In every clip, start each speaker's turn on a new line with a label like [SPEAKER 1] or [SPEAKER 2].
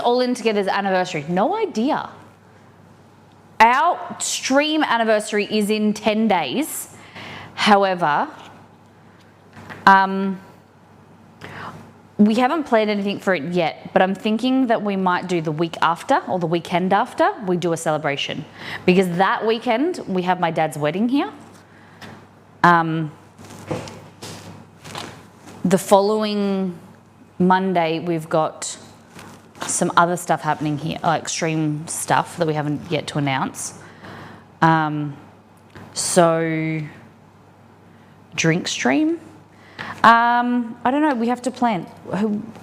[SPEAKER 1] All In Together's anniversary? No idea. Our stream anniversary is in 10 days. However, we haven't planned anything for it yet, but I'm thinking that we might do the week after or the weekend after we do a celebration. Because that weekend, we have my dad's wedding here. The following Monday, we've got some other stuff happening here, like stream stuff that we haven't yet to announce. So, drink stream? I don't know, we have to plan.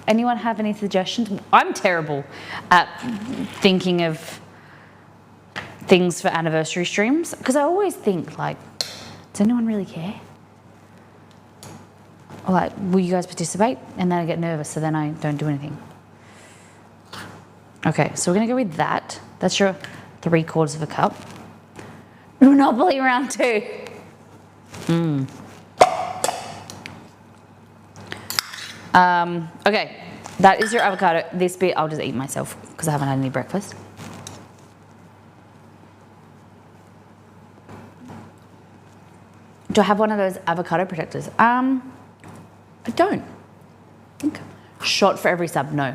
[SPEAKER 1] Anyone have any suggestions? I'm terrible at thinking of things for anniversary streams because I always think like, does anyone really care? Or like, will you guys participate? And then I get nervous, so then I don't do anything. Okay, so we're gonna go with that. That's your 3/4 of a cup. Monopoly round 2. Okay, that is your avocado. This bit I'll just eat myself because I haven't had any breakfast. Do I have one of those avocado protectors? I don't. I think shot for every sub, no.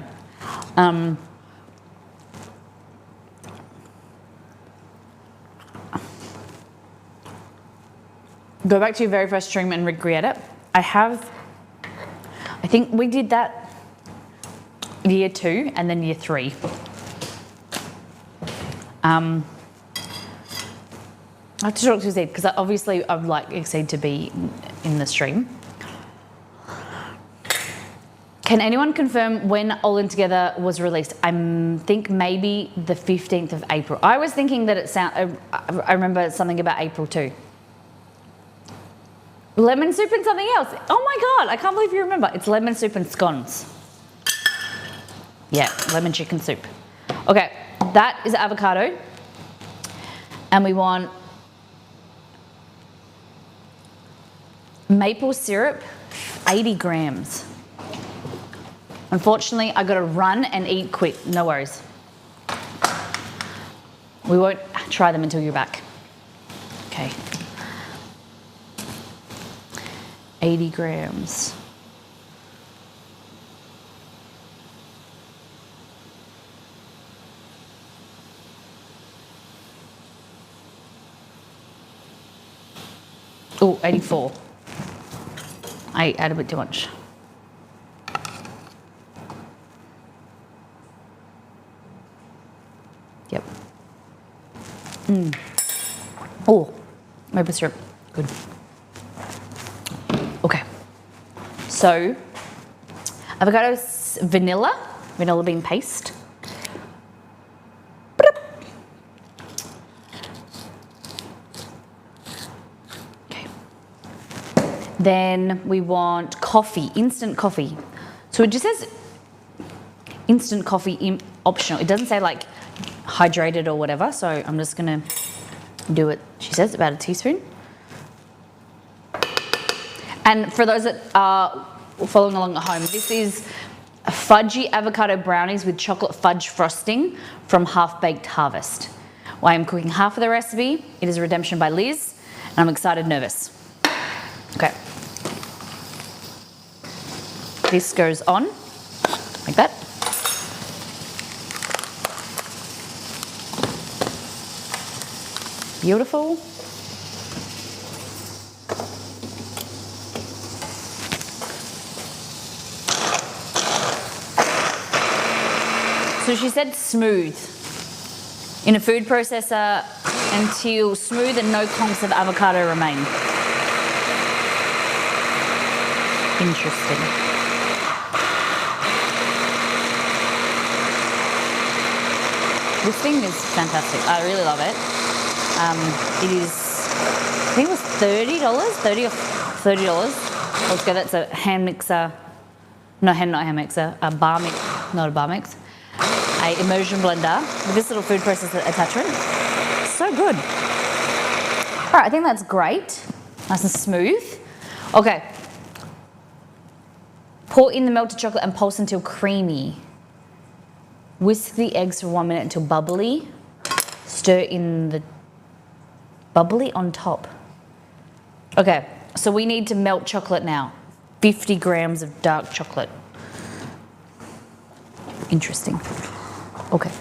[SPEAKER 1] Go back to your very first stream and recreate it. I think we did that year 2 and then year 3. I have to talk to Exceed because obviously I'd like Exceed to be in the stream. Can anyone confirm when All In Together was released? I think maybe the 15th of April. I was thinking that I remember something about April too. Lemon soup and something else. Oh my God, I can't believe you remember. It's lemon soup and scones. Yeah, lemon chicken soup. Okay, that is avocado. And we want maple syrup, 80 grams. Unfortunately, I gotta run and eat quick. No worries. We won't try them until you're back. Okay. 80 grams. Oh, 84. I add a bit too much. Yep. Oh, maple syrup. Good. Okay. So, avocado vanilla bean paste. Okay. Then we want coffee, instant coffee. So it just says instant coffee optional. It doesn't say like hydrated or whatever, so I'm just gonna do it. She says about a teaspoon. And for those that are following along at home, this is fudgy avocado brownies with chocolate fudge frosting from Half Baked Harvest. Well, I'm cooking half of the recipe. It is a redemption by Liz, and I'm excited, nervous. Okay. This goes on like that. Beautiful. So she said smooth. In a food processor until smooth and no clumps of avocado remain. Interesting. This thing is fantastic. I really love it. It is, I think it was $30, $30 or $30 altogether. It's a hand mixer, not hand mixer, a bar mix, not a bar mix, a immersion blender with this little food processor attachment. So good. All right, I think that's great. Nice and smooth. Okay. Pour in the melted chocolate and pulse until creamy. Whisk the eggs for 1 minute until bubbly. Stir in the bubbly on top. Okay, so we need to melt chocolate now. 50 grams of dark chocolate. Interesting. Okay.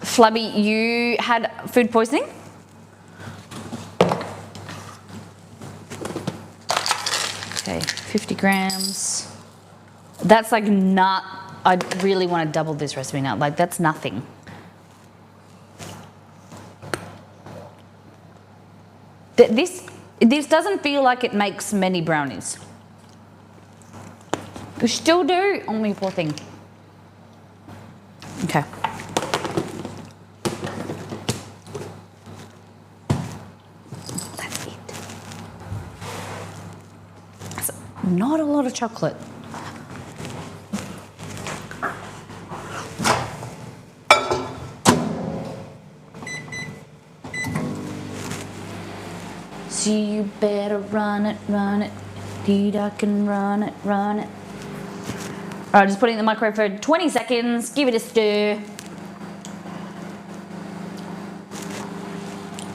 [SPEAKER 1] Flabby, you had food poisoning? Okay, 50 grams. That's like not, I really want to double this recipe now. Like that's nothing. This doesn't feel like it makes many brownies. You still do? Oh, my poor thing. Okay. That's it. That's not a lot of chocolate. So you better run it, Indeed I can run it. Alright, just put it in the microwave for 20 seconds, give it a stir.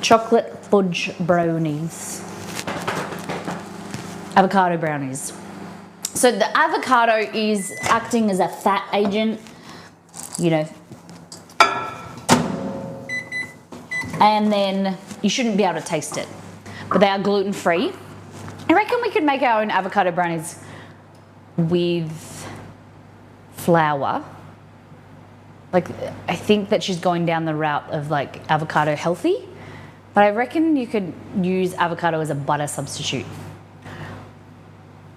[SPEAKER 1] Chocolate fudge brownies. Avocado brownies. So the avocado is acting as a fat agent, you know. And then you shouldn't be able to taste it. But they are gluten-free. I reckon we could make our own avocado brownies with flour. Like, I think that she's going down the route of like avocado healthy, but I reckon you could use avocado as a butter substitute.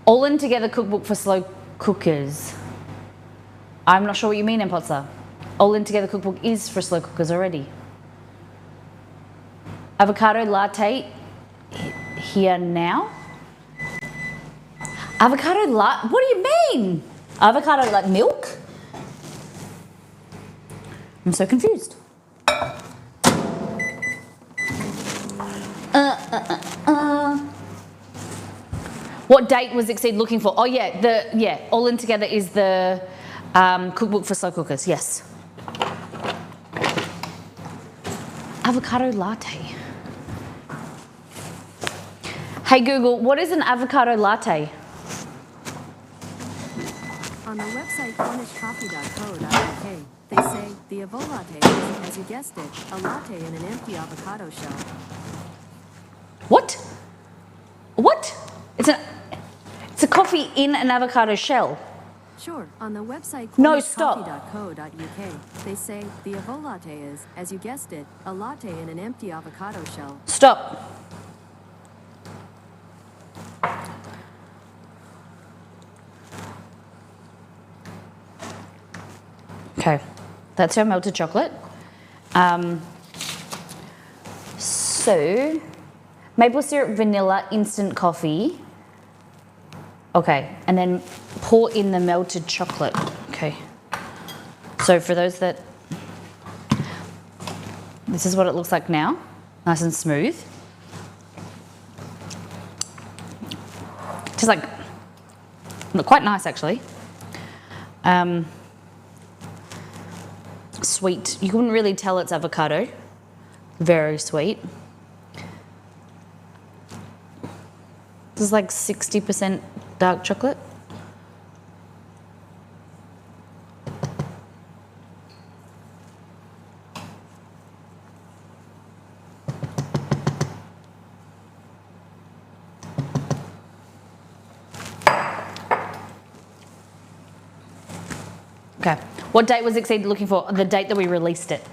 [SPEAKER 1] All in together cookbook for slow cookers. I'm not sure what you mean, Empotza. All in together cookbook is for slow cookers already. Avocado latte here now. Avocado latte? What do you mean? Avocado like milk? I'm so confused. What date was Exceed looking for? Oh yeah, All In Together is the cookbook for slow cookers, yes. Avocado latte. Hey Google, what is an avocado latte?
[SPEAKER 2] On the website cornishcoffee.co.uk, they say the Avo latte is, as you guessed it, a latte in an empty avocado shell.
[SPEAKER 1] What? What? It's a coffee in an avocado shell.
[SPEAKER 2] Sure, on the website
[SPEAKER 1] No, stop.
[SPEAKER 2] cornishcoffee.co.uk, they say the Avo latte is, as you guessed it, a latte in an empty avocado shell.
[SPEAKER 1] Stop. Okay, that's our melted chocolate. So, maple syrup, vanilla, instant coffee. Okay, and then pour in the melted chocolate. Okay. So for those that, this is what it looks like now, nice and smooth. Just like, quite nice actually. Sweet. You couldn't really tell it's avocado. Very sweet. This is like 60% dark chocolate. Okay. What date was Exceed looking for? The date that we released it.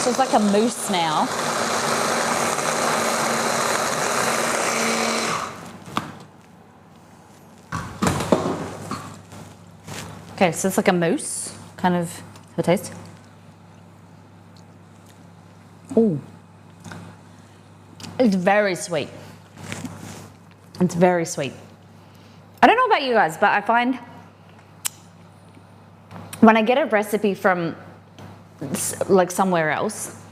[SPEAKER 1] So it's like a mousse now. Okay, so it's like a mousse, kind of, the taste. Ooh. It's very sweet. It's very sweet. I don't know about you guys, but I find when I get a recipe from like somewhere else,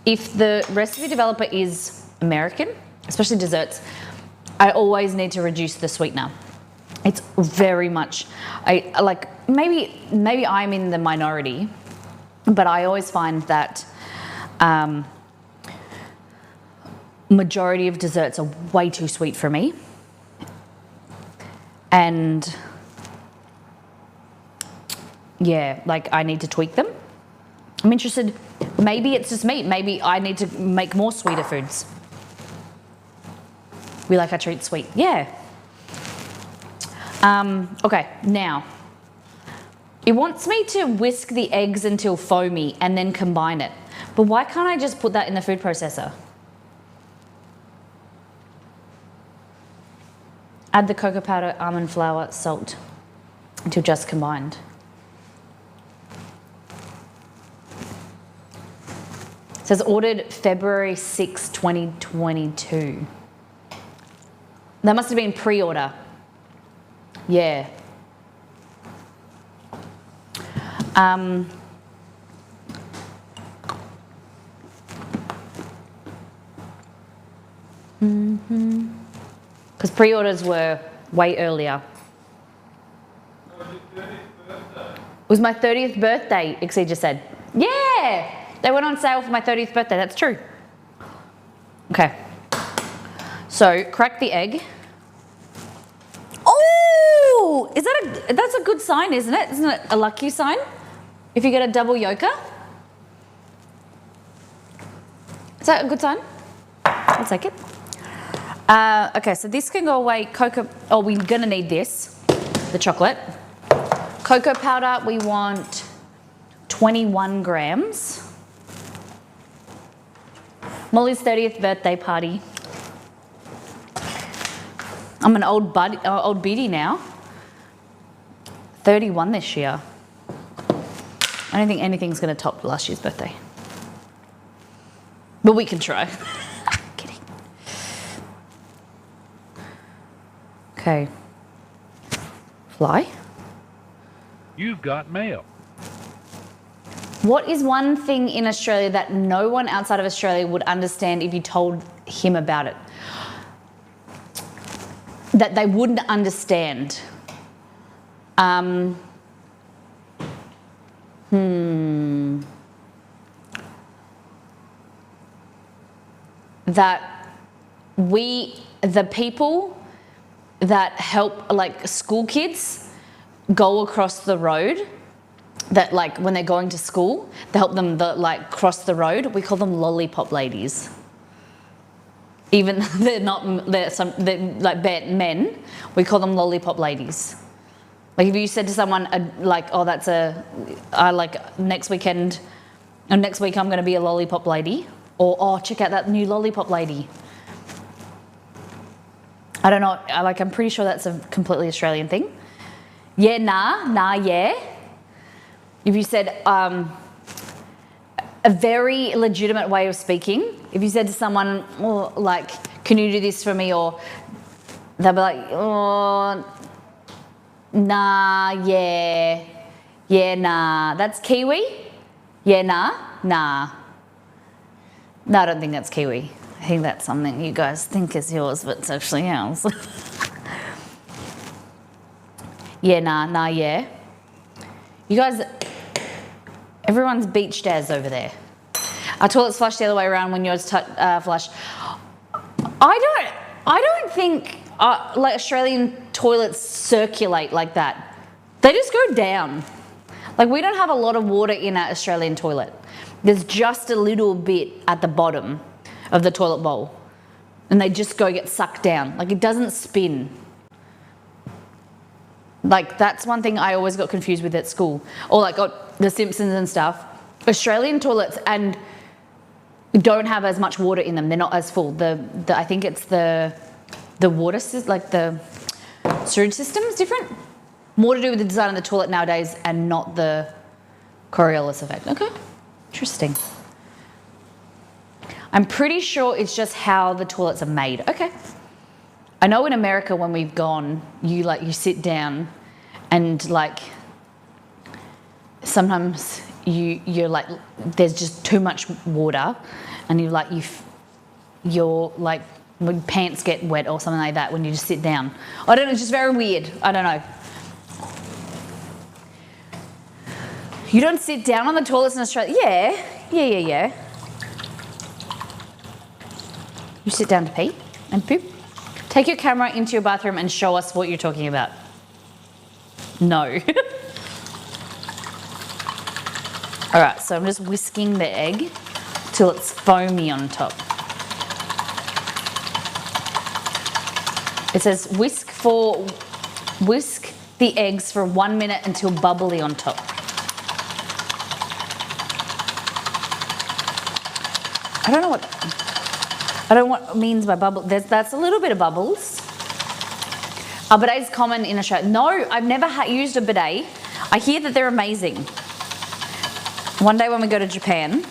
[SPEAKER 1] if the recipe developer is American, especially desserts, I always need to reduce the sweetener. It's very much, maybe I'm in the minority, but I always find that majority of desserts are way too sweet for me. And yeah, like I need to tweak them. I'm interested, maybe it's just me. Maybe I need to make more sweeter foods. We like our treats sweet, yeah. Okay, now, it wants me to whisk the eggs until foamy and then combine it. But why can't I just put that in the food processor? Add the cocoa powder, almond flour, salt until just combined. It says ordered February 6, 2022. That must have been pre-order. Yeah. Because pre-orders were way earlier. It was my 30th birthday, Ixie just said. Yeah! They went on sale for my 30th birthday, that's true. Okay. So, crack the egg. Oh! That's a good sign, isn't it? Isn't it a lucky sign? If you get a double yolker? Is that a good sign? I'll take it. Okay, so this can go away. Oh, we're gonna need this, the chocolate. Cocoa powder, we want 21 grams. Molly's 30th birthday party. I'm an old biddy now. 31 this year. I don't think anything's gonna top last year's birthday. But we can try. Kidding. Okay. Fly.
[SPEAKER 3] You've got mail.
[SPEAKER 1] What is one thing in Australia that no one outside of Australia would understand if you told him about it? That they wouldn't understand. That the people that help like school kids go across the road, that like when they're going to school, they help them cross the road, we call them lollipop ladies. Even they're like bad men, we call them lollipop ladies. Like if you said to someone next weekend, or next week I'm going to be a lollipop lady, or oh check out that new lollipop lady. I don't know, I'm pretty sure that's a completely Australian thing. Yeah, nah, yeah. If you said a very legitimate way of speaking, if you said to someone, oh, like, can you do this for me? Or they'll be like, oh, nah, yeah, nah. That's Kiwi? Yeah, nah. No, I don't think that's Kiwi. I think that's something you guys think is yours, but it's actually ours. Yeah, nah, yeah. You guys, everyone's beach dads over there. Our toilets flush the other way around when yours flush. I don't think like Australian toilets circulate like that. They just go down. Like we don't have a lot of water in our Australian toilet. There's just a little bit at the bottom of the toilet bowl, and they just get sucked down. Like it doesn't spin. Like that's one thing I always got confused with at school, or like The Simpsons and stuff. Australian toilets and don't have as much water in them. They're not as full. I think it's the water like the sewage system is different. More to do with the design of the toilet nowadays, and not the Coriolis effect. Okay, interesting. I'm pretty sure it's just how the toilets are made. Okay. I know in America when we've gone, you sit down and like sometimes you're like there's just too much water and you're like when pants get wet or something like that when you just sit down. I don't know, it's just very weird. I don't know. You don't sit down on the toilets in Australia? Yeah. You sit down to pee and poop. Take your camera into your bathroom and show us what you're talking about. No. All right, so I'm just whisking the egg till it's foamy on top. It says whisk the eggs for 1 minute until bubbly on top. I don't know what it means by bubble. That's a little bit of bubbles. A bidet is common in Australia. No, I've never used a bidet. I hear that they're amazing. One day when we go to Japan,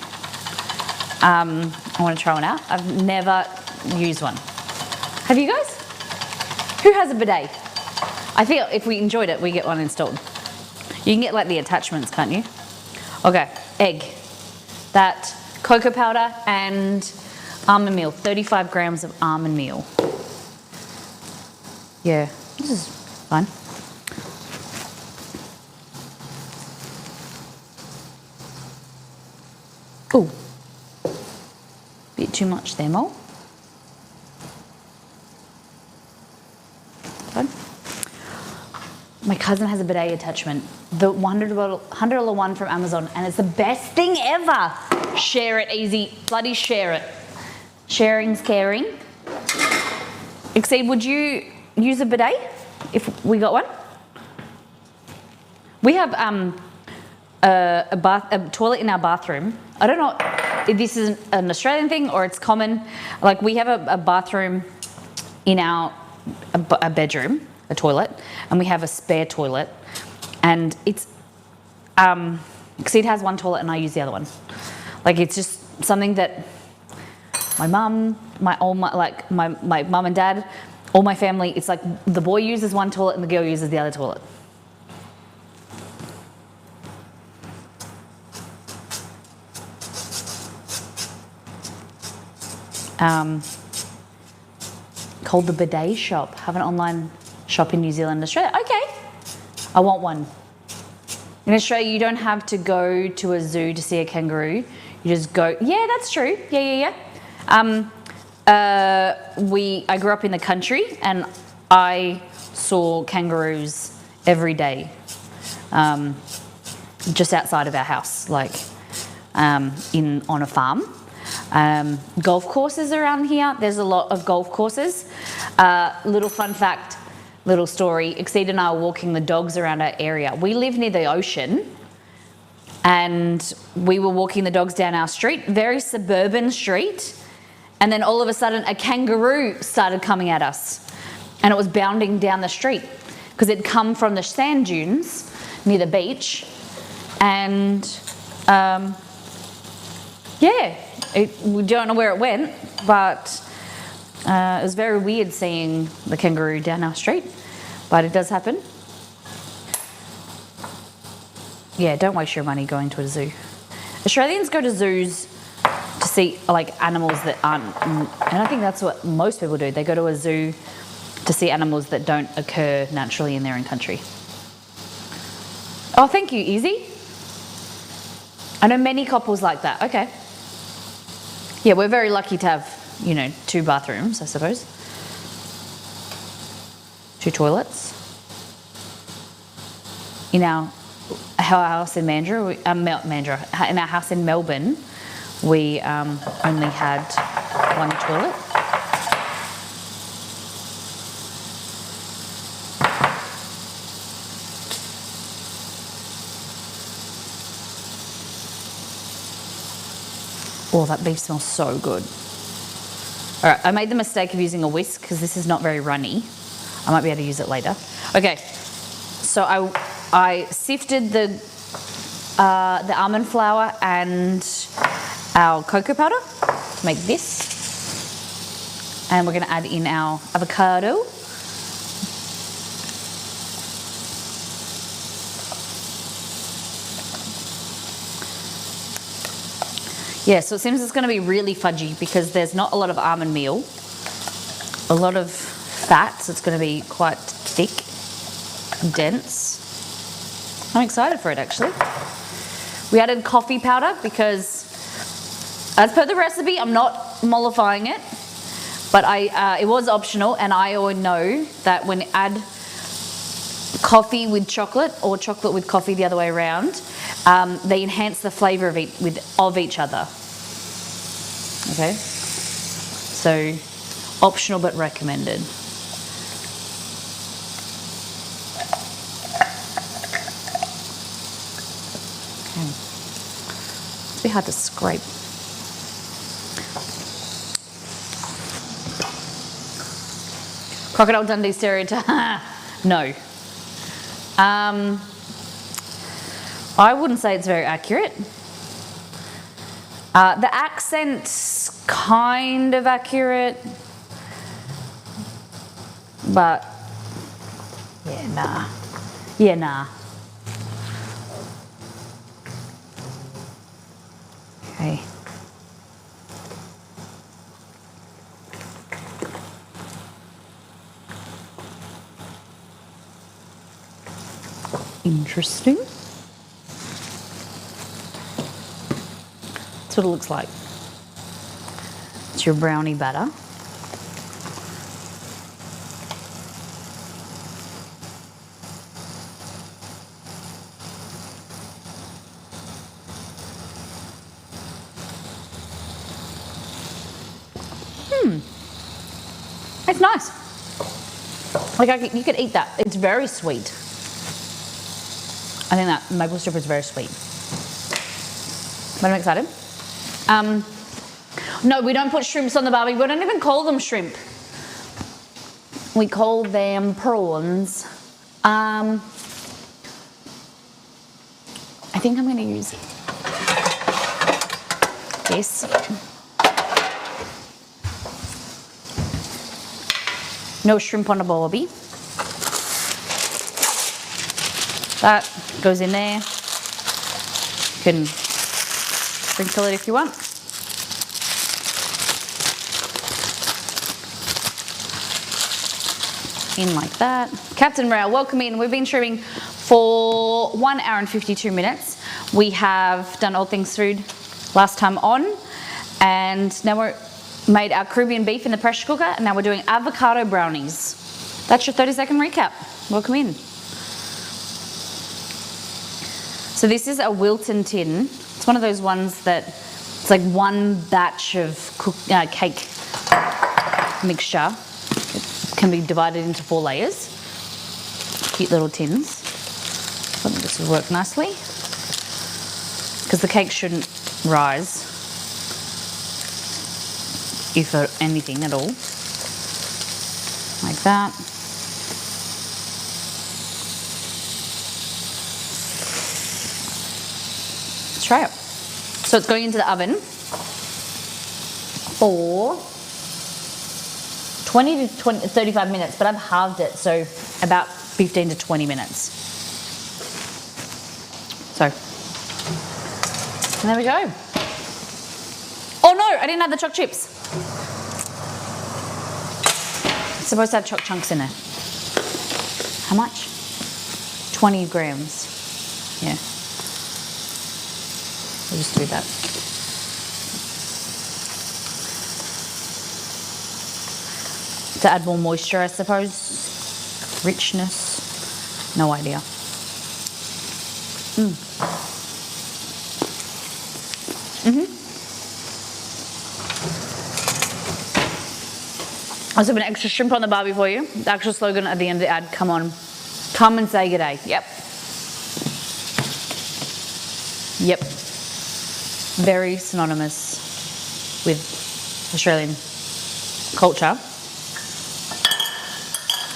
[SPEAKER 1] I want to try one out. I've never used one. Have you guys? Who has a bidet? I feel if we enjoyed it, we get one installed. You can get like the attachments, can't you? Okay, egg. That cocoa powder and almond meal. 35 grams of almond meal. Yeah, this is fun. Ooh, bit too much there, Mo. Fun. My cousin has a bidet attachment, the $100 one from Amazon, and it's the best thing ever. Share it, easy, bloody share it. Sharing's caring. Exceed, would you use a bidet if we got one? We have a toilet in our bathroom. I don't know if this is an Australian thing or it's common. Like we have a bathroom in our a bedroom, a toilet, and we have a spare toilet. And it's Exceed has one toilet and I use the other one. Like it's just something that my mum, my mum and dad, all my family, it's like the boy uses one toilet and the girl uses the other toilet. Called the Bidet Shop. Have an online shop in New Zealand, Australia. Okay, I want one. In Australia, you don't have to go to a zoo to see a kangaroo. You just go. Yeah, that's true. Yeah. I grew up in the country and I saw kangaroos every day, just outside of our house, like on a farm. Golf courses around here. There's a lot of golf courses. Little fun fact, little story. Exceed and I were walking the dogs around our area. We live near the ocean, and we were walking the dogs down our street, very suburban street, and then all of a sudden a kangaroo started coming at us, and it was bounding down the street because it'd come from the sand dunes near the beach, and we don't know where it went, but it was very weird seeing the kangaroo down our street, but it does happen. Yeah, don't waste your money going to a zoo. Australians go to zoos to see like animals that aren't, and I think that's what most people do. They go to a zoo to see animals that don't occur naturally in their own country. Oh, thank you, Izzy. I know many couples like that. Okay. Yeah, we're very lucky to have, 2 bathrooms, I suppose. 2 toilets. In our house in Mandurah, in our house in Melbourne, we only had 1 toilet. Oh, that beef smells so good. All right, I made the mistake of using a whisk because this is not very runny. I might be able to use it later. Okay, so I sifted the almond flour and our cocoa powder to make this. And we're going to add in our avocado. Yeah, so it seems it's going to be really fudgy because there's not a lot of almond meal, a lot of fat, so it's going to be quite thick and dense. I'm excited for it actually. We added coffee powder because, as per the recipe, I'm not mollifying it, but it was optional, and I always know that when you add coffee with chocolate or chocolate with coffee the other way around, they enhance the flavour of each other. Okay, so optional but recommended. Okay, it's a bit hard to scrape. Crocodile Dundee stereotype. No. I wouldn't say it's very accurate. The accent's kind of accurate, but yeah, nah. Yeah, nah. Okay. Interesting. That's what it looks like. It's your brownie batter. It's nice. Like you could eat that. It's very sweet. I think that maple syrup is very sweet. But I'm excited. No, we don't put shrimps on the barbie. We don't even call them shrimp. We call them prawns. I think I'm going to use this. No shrimp on a barbie. That goes in there. You can sprinkle it if you want. In like that. Captain Rao, welcome in. We've been streaming for 1 hour and 52 minutes. We have done All Things Food last time on, and now we're made our Caribbean beef in the pressure cooker, and now we're doing avocado brownies. That's your 30-second recap. Welcome in. So this is a Wilton tin. It's one of those ones that it's like one batch of cake mixture. It can be divided into 4 layers. Cute little tins. I think this will work nicely because the cake shouldn't rise, if anything at all. Like that. Let's try it. So it's going into the oven for 20 to 35 minutes, but I've halved it, so about 15 to 20 minutes. So, and there we go. Oh no, I didn't add the choc chips. It's supposed to have choc chunks in it. How much? 20 grams. Yeah. We'll just do that. To add more moisture, I suppose. Richness. No idea. I also have an extra shrimp on the barbie for you. The actual slogan at the end of the ad, come on. Come and say g'day. Yep. Yep. Very synonymous with Australian culture.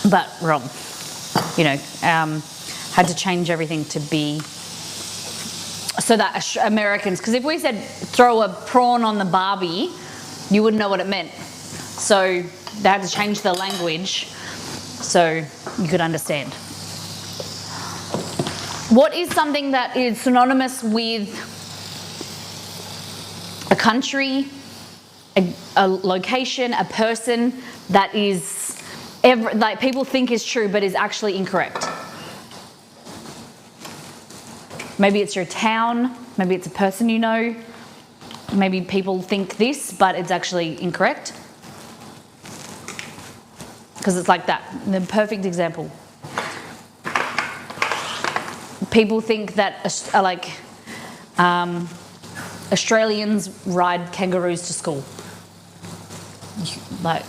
[SPEAKER 1] But wrong. You know, had to change everything to be so that Americans, because if we said throw a prawn on the barbie, you wouldn't know what it meant. So they had to change the language so you could understand. What is something that is synonymous with a country, a location, a person that is like people think is true but is actually incorrect? Maybe it's your town, maybe it's a person you know, maybe people think this but it's actually incorrect. Because it's like that, the perfect example. People think that Australians ride kangaroos to school. Like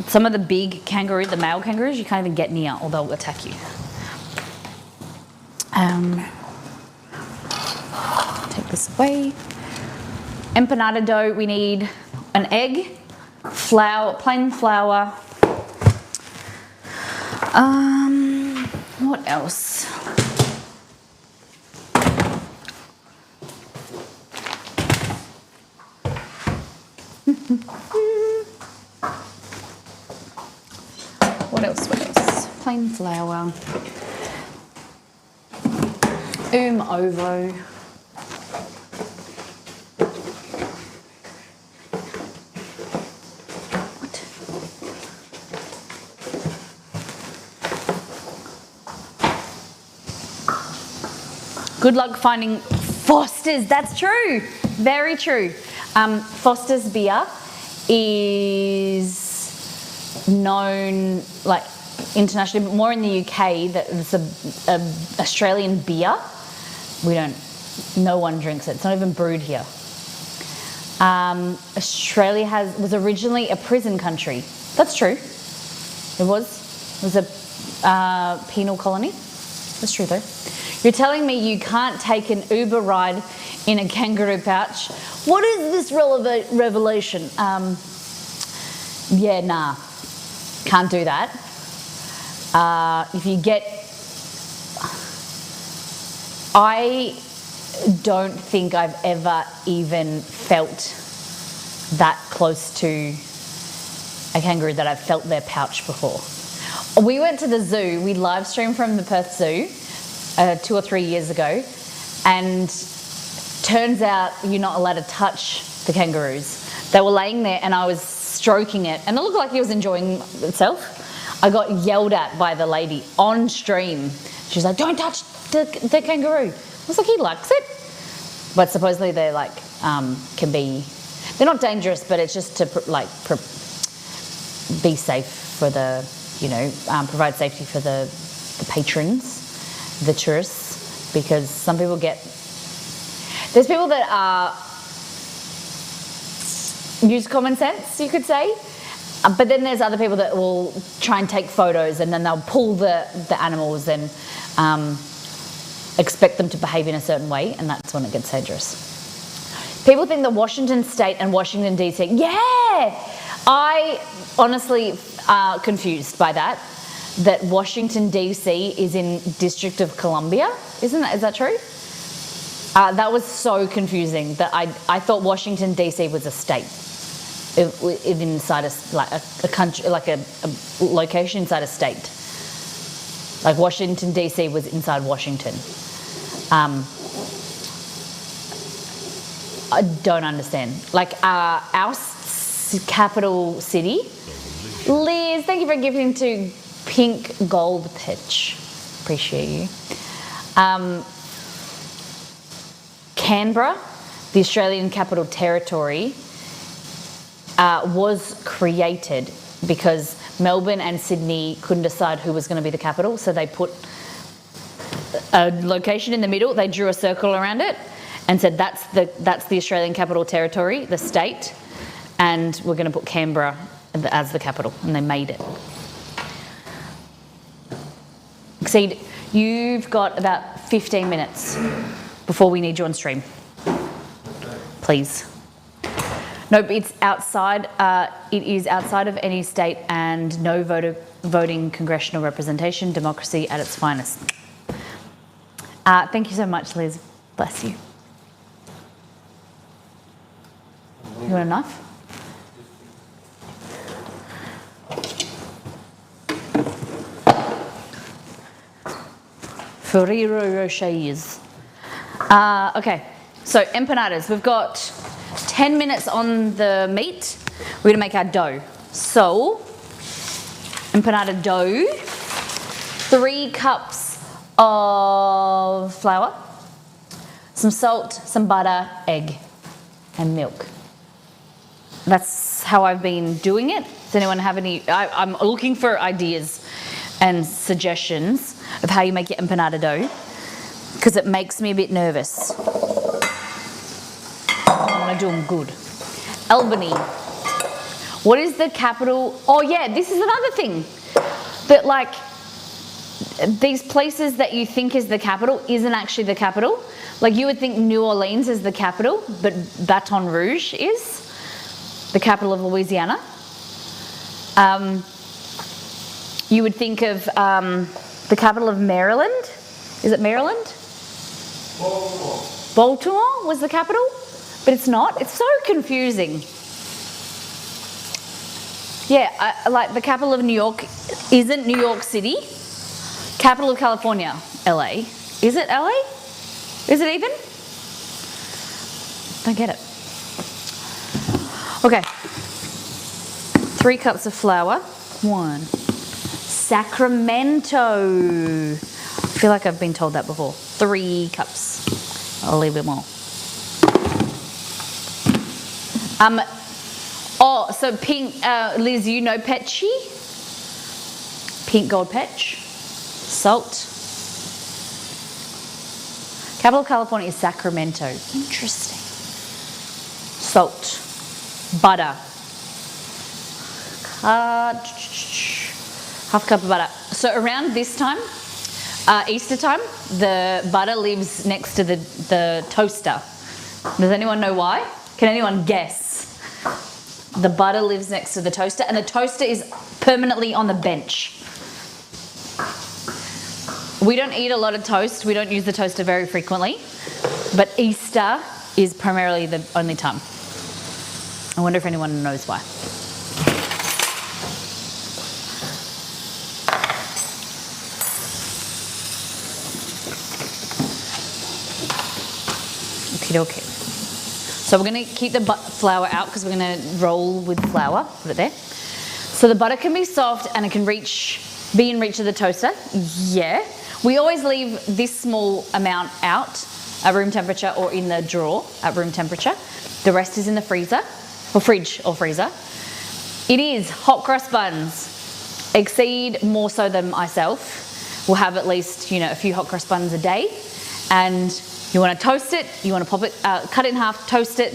[SPEAKER 1] some of the big kangaroos, the male kangaroos, you can't even get near or they'll attack you. Take this away. Empanada dough, we need an egg, flour, plain flour. What else? What else? Plain flour. Ovo. What? Good luck finding Foster's. That's true. Very true. Foster's beer is known like internationally, but more in the UK. That it's a Australian beer. No one drinks it. It's not even brewed here. Australia was originally a prison country. That's true. It was a penal colony. That's true though. You're telling me you can't take an Uber ride in a kangaroo pouch? What is this revelation? Yeah, nah, can't do that. If you get, I don't think I've ever even felt that close to a kangaroo that I've felt their pouch before. We went to the zoo, we live streamed from the Perth Zoo 2 or 3 years ago, and turns out you're not allowed to touch the kangaroos. They were laying there and I was stroking it and it looked like it was enjoying itself. I got yelled at by the lady on stream. She was like, "Don't touch the kangaroo." I was like, "He likes it." But supposedly they're like, can be, they're not dangerous, but it's just to be safe for the, provide safety for the patrons, the tourists, because some people there's people that use common sense, you could say, but then there's other people that will try and take photos and then they'll pull the animals and expect them to behave in a certain way, and that's when it gets dangerous. People think that Washington State and Washington DC, I honestly confused by that Washington DC is in District of Columbia. Is that true? That was so confusing that I thought Washington DC was a state, inside a country, like a location inside a state. Like Washington DC was inside Washington. I don't understand. Like our capital city. Liz, thank you for gifting to Pink Gold Pitch. Appreciate you. Canberra, the Australian Capital Territory, was created because Melbourne and Sydney couldn't decide who was going to be the capital, so they put a location in the middle. They drew a circle around it and said that's the Australian Capital Territory, the state, and we're going to put Canberra as the capital, and they made it. Exceed, you've got about 15 minutes before we need you on stream. Please. Nope, it's outside. It is outside of any state and no voting congressional representation, democracy at its finest. Thank you so much, Liz. Bless you. You want enough? Ferrero Rochers. Okay, so empanadas. We've got 10 minutes on the meat. We're gonna make our dough. So, empanada dough, 3 cups of flour, some salt, some butter, egg, and milk. That's how I've been doing it. Does anyone have any? I'm looking for ideas and suggestions of how you make your empanada dough, because it makes me a bit nervous. I want to do them good. Albany. What is the capital? Oh yeah, this is another thing. That like, these places that you think is the capital isn't actually the capital. Like you would think New Orleans is the capital, but Baton Rouge is the capital of Louisiana. You would think of the capital of Maryland. Is it Maryland? Baltimore was the capital, but it's not. It's so confusing. Yeah, like the capital of New York isn't New York City. Capital of California, LA. Is it LA? Is it even? Don't get it. Okay. 3 cups of flour. 1. Sacramento. I feel like I've been told that before. 3 cups. A little bit more. Oh, so pink, Liz, you know Petchy? Pink gold petch. Salt. Capital of California is Sacramento. Interesting. Salt. Butter. Half cup of butter. So around this time, Easter time, the butter lives next to the toaster. Does anyone know why? Can anyone guess? The butter lives next to the toaster, and the toaster is permanently on the bench. We don't eat a lot of toast. We don't use the toaster very frequently, but Easter is primarily the only time. I wonder if anyone knows why. Okay. So we're going to keep the flour out because we're going to roll with flour. Put it there. So the butter can be soft and it can be in reach of the toaster. Yeah. We always leave this small amount out at room temperature or in the drawer at room temperature. The rest is in the freezer or fridge or freezer. It is hot cross buns. Exceed more so than myself. We'll have at least, a few hot cross buns a day, and you want to toast it, you want to pop it, cut it in half, toast it,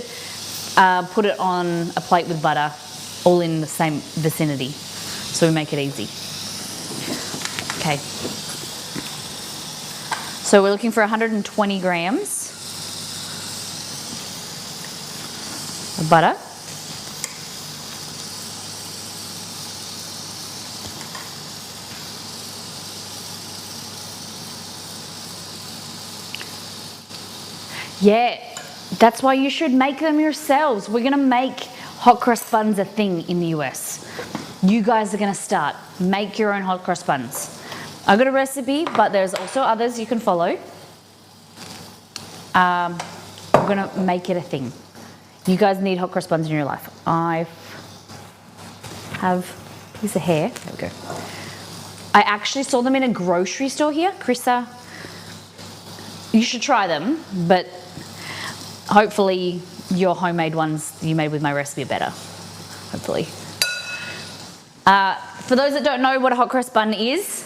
[SPEAKER 1] put it on a plate with butter, all in the same vicinity. So we make it easy. Okay. So we're looking for 120 grams of butter. Yeah, that's why you should make them yourselves. We're going to make hot cross buns a thing in the US. You guys are going to start. Make your own hot cross buns. I've got a recipe, but there's also others you can follow. We're going to make it a thing. You guys need hot cross buns in your life. I have a piece of hair. There we go. I actually saw them in a grocery store here. Chrissa, you should try them, but hopefully your homemade ones you made with my recipe are better. Hopefully. For those that don't know what a hot cross bun is,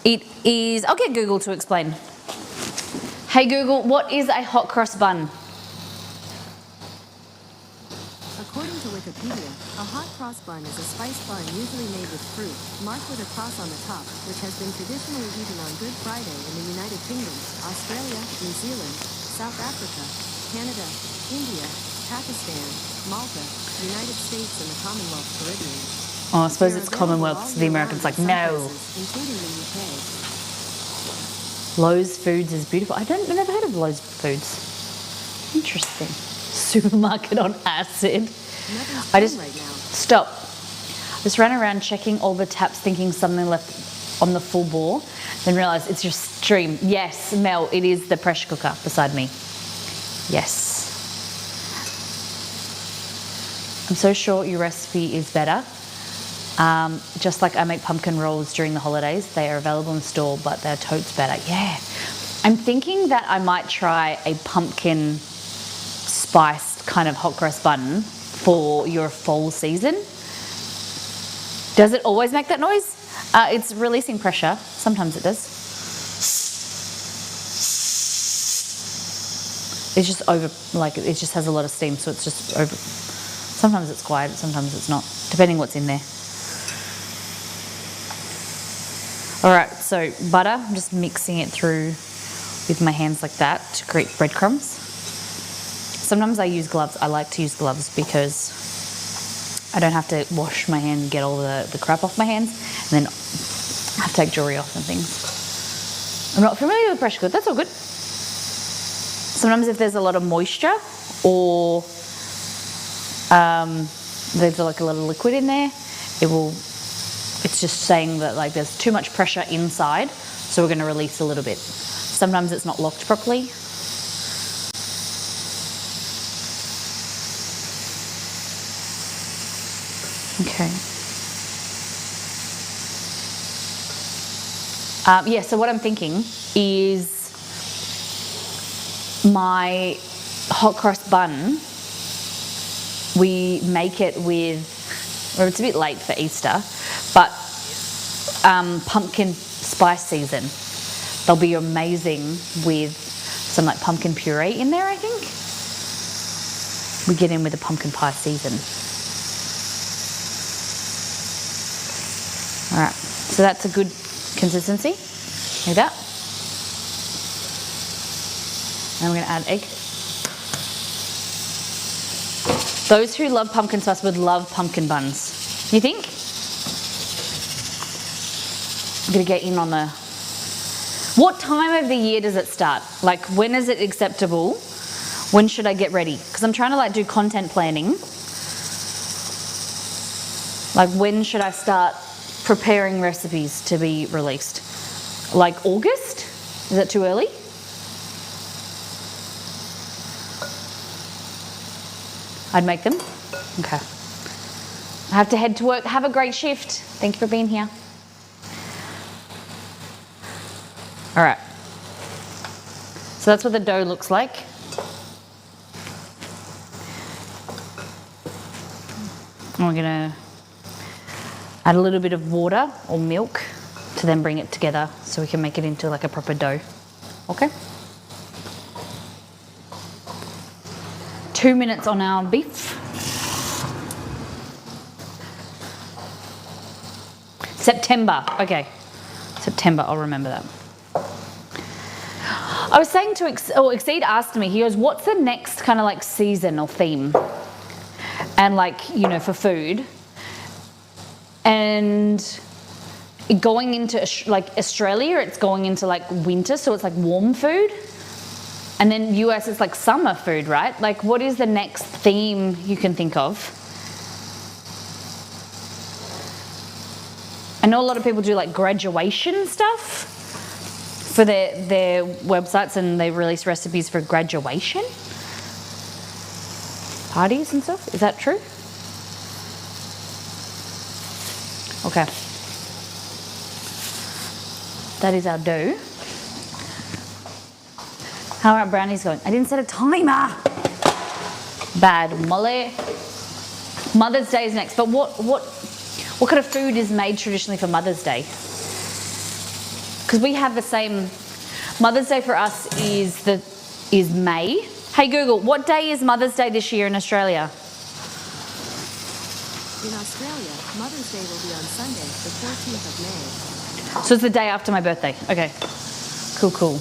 [SPEAKER 1] it is... I'll get Google to explain. Hey Google, what is a hot cross bun?
[SPEAKER 2] According to Wikipedia, a hot cross bun is a spiced bun usually made with fruit, marked with a cross on the top, which has been traditionally eaten on Good Friday in the United Kingdom, Australia, New Zealand, South Africa, Canada, India, Pakistan, Malta, United States, and the Commonwealth Caribbean.
[SPEAKER 1] Oh, I suppose it's Commonwealth, so the Americans like, no.
[SPEAKER 2] Including the UK.
[SPEAKER 1] Lowe's Foods is beautiful. I've never heard of Lowe's Foods. Interesting. Supermarket on acid.
[SPEAKER 2] Nothing's
[SPEAKER 1] I just
[SPEAKER 2] right now.
[SPEAKER 1] stop. Just ran around checking all the taps, thinking something left on the full bore. then realise it's your stream. Yes, Mel, it is the pressure cooker beside me. Yes. I'm so sure your recipe is better. Just like I make pumpkin rolls during the holidays. They are available in the store, but they're totes better. Yeah. I'm thinking that I might try a pumpkin spiced kind of hot cross bun for your fall season. Does it always make that noise? It's releasing pressure. Sometimes it does. It's just it just has a lot of steam, so it's just over. Sometimes it's quiet, sometimes it's not, depending what's in there. All right, so butter, I'm just mixing it through with my hands like that to create breadcrumbs. Sometimes I use gloves. I like to use gloves because I don't have to wash my hand and get all the crap off my hands, and then I have to take jewelry off and things. I'm not familiar with pressure cooker, that's all good. Sometimes if there's a lot of moisture or there's like a little liquid in there, it's just saying that like there's too much pressure inside, so we're going to release a little bit. Sometimes it's not locked properly. Okay. Yeah, so what I'm thinking is my hot cross bun, we make it with, or it's a bit late for Easter, but pumpkin spice season. They'll be amazing with some like pumpkin puree in there, I think. We get in with the pumpkin pie season. All right, so that's a good consistency, like that. And we're gonna add egg. Those who love pumpkin spice would love pumpkin buns. You think? I'm gonna get in on the... What time of the year does it start? Like, when is it acceptable? When should I get ready? Because I'm trying to like do content planning. Like, when should I start preparing recipes to be released? Like August? Is that too early? I'd make them? Okay. I have to head to work. Have a great shift. Thank you for being here. All right. So that's what the dough looks like. And we're gonna add a little bit of water or milk to then bring it together so we can make it into like a proper dough. Okay? 2 minutes on our beef. September, okay. September, I'll remember that. I was saying to Exceed asked me, he goes, what's the next kind of like season or theme? And like, you know, for food. And going into like Australia, it's going into like winter, so it's like warm food. And then US, it's like summer food, right? Like, what is the next theme you can think of? I know a lot of people do like graduation stuff for their websites, and they release recipes for graduation parties and stuff. Is that true? Okay. That is our dough. How are our brownies going? I didn't set a timer. Bad Molly. Mother's Day is next, but what kind of food is made traditionally for Mother's Day? Because we have the same. Mother's Day for us is May. Hey Google, what day is Mother's Day this year in Australia?
[SPEAKER 2] In Australia, Mother's Day will be on Sunday, the 14th of May.
[SPEAKER 1] So it's the day after my birthday. Okay. Cool, cool.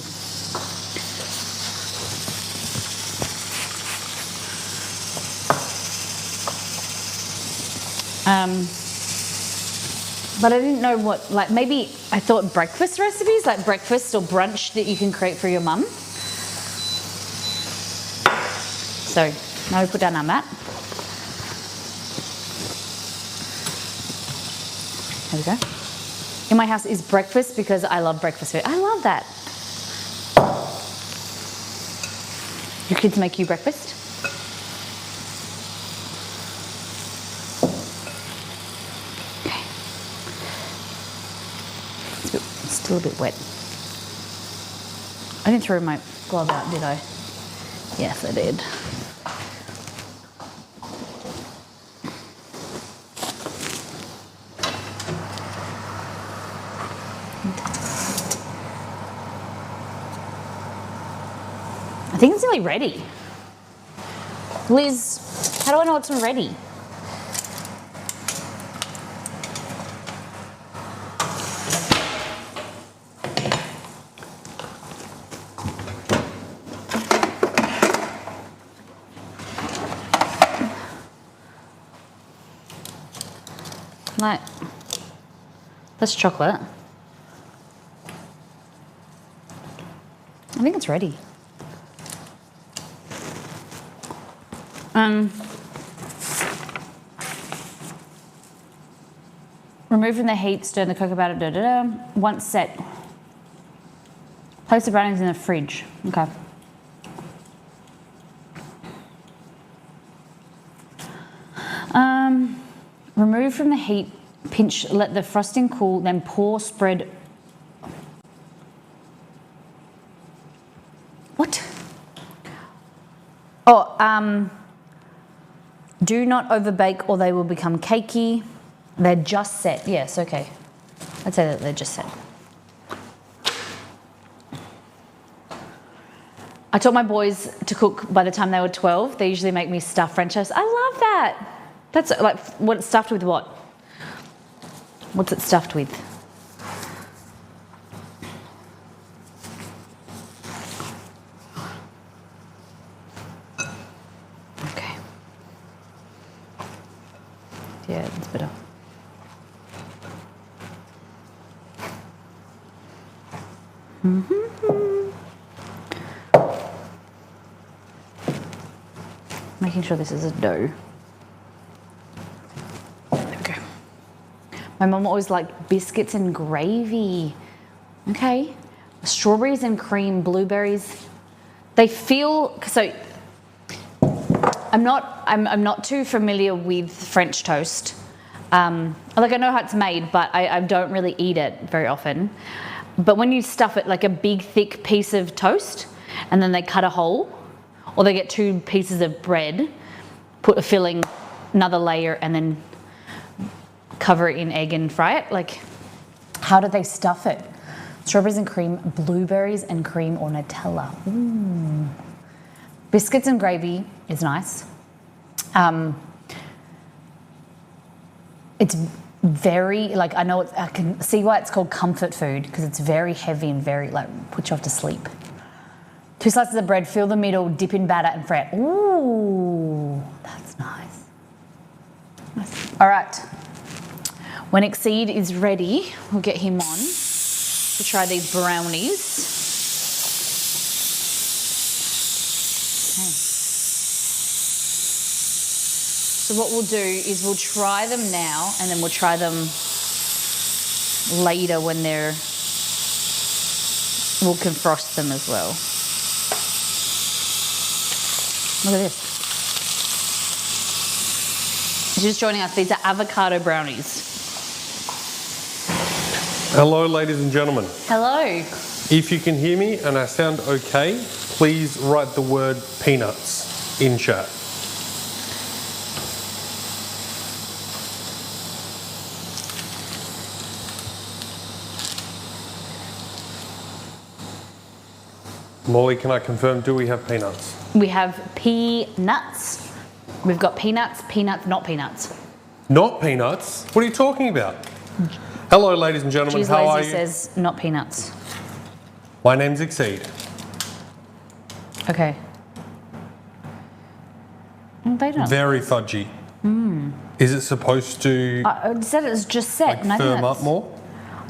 [SPEAKER 1] But I didn't know what, like maybe I thought breakfast recipes, like breakfast or brunch that you can create for your mum. So now we put down our mat. There we go. in my house is breakfast because I love breakfast food. I love that. Your kids make you breakfast? Okay. It's still a bit wet. I didn't throw my glove out, did I? Yes, I did. I think it's nearly ready. Liz, how do I know it's ready? Like, that's chocolate. I think it's ready. Remove from the heat, stir in the cocoa batter, Once set, place the brownies in the fridge. Okay. Remove from the heat, pinch, let the frosting cool, then pour, spread. What? Oh, do not overbake or they will become cakey. They're just set. Yes, okay. I'd say that they're just set. I taught my boys to cook by the time they were 12. They usually make me stuffed French toast. I love that. That's like, what it's stuffed with what? What's it stuffed with? Okay. Yeah, it's better. Making sure this is a dough. There we go. My mum always liked biscuits and gravy. Okay. Strawberries and cream, blueberries. They feel, so I'm not too familiar with French toast. Like I know how it's made, but I don't really eat it very often. But when you stuff it like a big thick piece of toast and then they cut a hole, or they get 2 pieces of bread, put a filling, another layer, and then cover it in egg and fry it. Like, how do they stuff it? Strawberries and cream, blueberries and cream, or Nutella. Ooh. Biscuits and gravy is nice. It's very, like, I know I can see why it's called comfort food, because it's very heavy and very, like, put you off to sleep. 2 slices of bread, fill the middle, dip in batter and fry it. Ooh, that's nice. All right. When Exceed is ready, we'll get him on to try these brownies. Okay. So what we'll do is we'll try them now and then we'll try them later when we can frost them as well. Look at this. If you're just joining us, these are avocado brownies.
[SPEAKER 4] Hello, ladies and gentlemen.
[SPEAKER 1] Hello.
[SPEAKER 4] If you can hear me and I sound okay, please write the word peanuts in chat. Molly, can I confirm, do we have peanuts?
[SPEAKER 1] We have peanuts. We've got peanuts, not peanuts.
[SPEAKER 4] Not peanuts? What are you talking about? Hello, ladies and gentlemen. How are you?
[SPEAKER 1] Says not peanuts.
[SPEAKER 4] My name's Exceed.
[SPEAKER 1] Okay. They don't.
[SPEAKER 4] Very fudgy. Is it supposed to
[SPEAKER 1] I said it was just set.
[SPEAKER 4] like firm up more?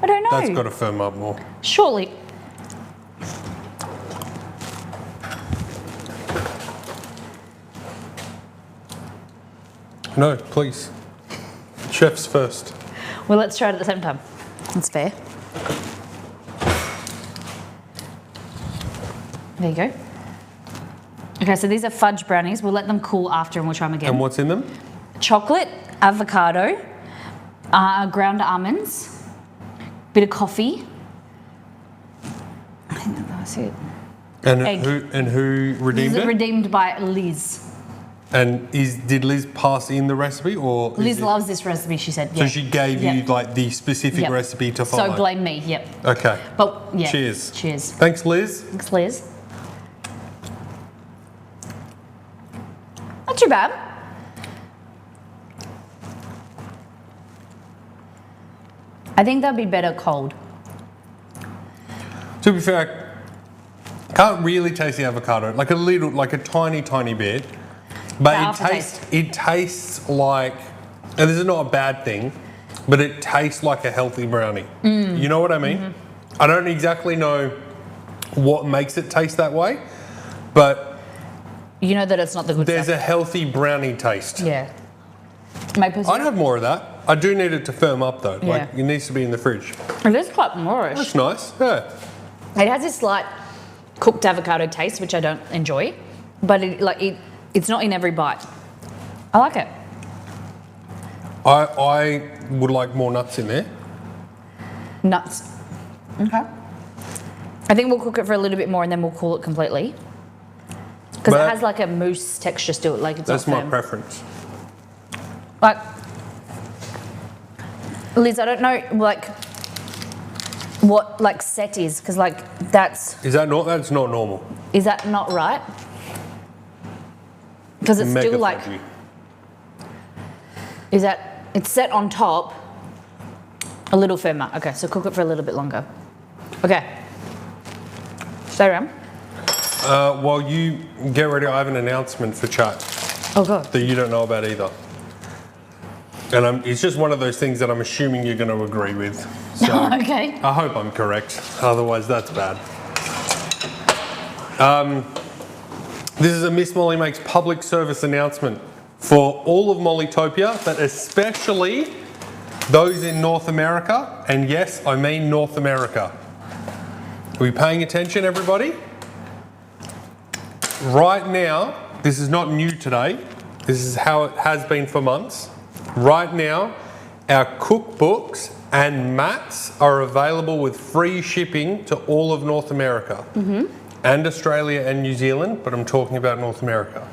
[SPEAKER 1] I don't know.
[SPEAKER 4] That's got to firm up more.
[SPEAKER 1] Surely.
[SPEAKER 4] No, please. Chefs first.
[SPEAKER 1] Well, let's try it at the same time. That's fair. There you go. Okay, so these are fudge brownies. We'll let them cool after and we'll try them again.
[SPEAKER 4] And what's in them?
[SPEAKER 1] Chocolate, avocado, ground almonds, bit of coffee. I think that's it.
[SPEAKER 4] And
[SPEAKER 1] Egg.
[SPEAKER 4] who redeemed
[SPEAKER 1] This is
[SPEAKER 4] it?
[SPEAKER 1] redeemed by Liz.
[SPEAKER 4] And did Liz pass in the recipe, or
[SPEAKER 1] Liz loves this recipe, she said.
[SPEAKER 4] So
[SPEAKER 1] Yeah.
[SPEAKER 4] she gave you like the specific
[SPEAKER 1] Yep.
[SPEAKER 4] recipe to follow.
[SPEAKER 1] So blame me, yep.
[SPEAKER 4] Okay.
[SPEAKER 1] But yeah.
[SPEAKER 4] Cheers.
[SPEAKER 1] Cheers.
[SPEAKER 4] Thanks, Liz.
[SPEAKER 1] Thanks, Liz. Not too bad. I think that'd be better cold.
[SPEAKER 4] To be fair, I can't really taste the avocado. Like a tiny bit. But it tastes like, and this is not a bad thing, but it tastes like a healthy brownie. You know what I mean?
[SPEAKER 1] Mm-hmm.
[SPEAKER 4] I don't exactly know what makes it taste that way, but
[SPEAKER 1] You know that it's not the good
[SPEAKER 4] there's
[SPEAKER 1] stuff.
[SPEAKER 4] a healthy brownie taste.
[SPEAKER 1] Yeah. My personal.
[SPEAKER 4] I'd have more of that. I do need it to firm up though. Like
[SPEAKER 1] Yeah.
[SPEAKER 4] it needs to be in the fridge.
[SPEAKER 1] It is quite moorish.
[SPEAKER 4] That's nice. Yeah.
[SPEAKER 1] It has this slight cooked avocado taste, which I don't enjoy, but it's not in every bite. I like it.
[SPEAKER 4] I would like more nuts in there.
[SPEAKER 1] Nuts. Okay. I think we'll cook it for a little bit more and then we'll cool it completely. Because it
[SPEAKER 4] But-
[SPEAKER 1] has like a mousse texture to it, like it's
[SPEAKER 4] That's
[SPEAKER 1] not
[SPEAKER 4] my
[SPEAKER 1] firm.
[SPEAKER 4] preference.
[SPEAKER 1] Like, Liz, I don't know like what like set is, because like that's
[SPEAKER 4] Is that not? That's not normal.
[SPEAKER 1] is that not right? Because it's
[SPEAKER 4] Mega
[SPEAKER 1] still like
[SPEAKER 4] fudgy.
[SPEAKER 1] is that it's set on top a little firmer. Okay, so cook it for a little bit longer. Okay. Stay around.
[SPEAKER 4] While you get ready, I have an announcement for chat
[SPEAKER 1] Oh god.
[SPEAKER 4] that you don't know about either. And it's just one of those things that I'm assuming you're going to agree with. So
[SPEAKER 1] Okay.
[SPEAKER 4] I hope I'm correct. Otherwise, that's bad. This is a Miss Molly Makes public service announcement for all of Mollytopia, but especially those in North America. And yes, I mean North America. Are we paying attention, everybody? Right now, this is not new today. This is how it has been for months. Right now, our cookbooks and mats are available with free shipping to all of North America and Australia and New Zealand, but I'm talking about North America.